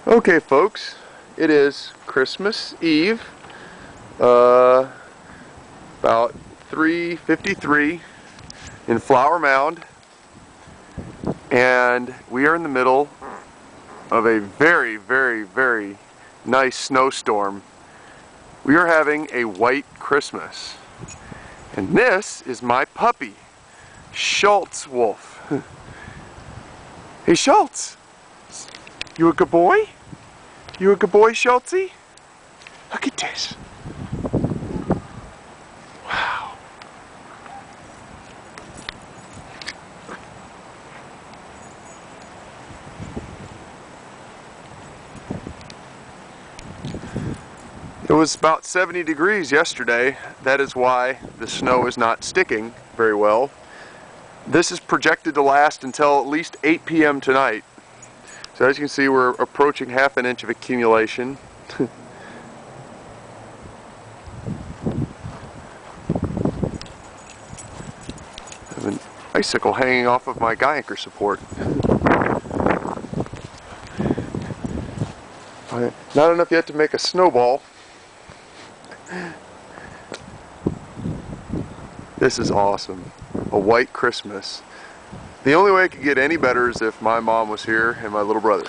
Okay folks, it is Christmas Eve, about 3:53 in Flower Mound, and we are in the middle of a very nice snowstorm. We are having a white Christmas, and this is my puppy, Schultz Wolf. Hey Schultz, you a good boy? You a good boy, Schultzy? Look at this. Wow. It was about 70 degrees yesterday. That is why the snow is not sticking very well. This is projected to last until at least 8 p.m. tonight. So as you can see, we're approaching half an inch of accumulation. I have an icicle hanging off of my guy anchor support. Not enough yet to make a snowball. This is awesome. A white Christmas. The only way it could get any better is if my mom was here and my little brother.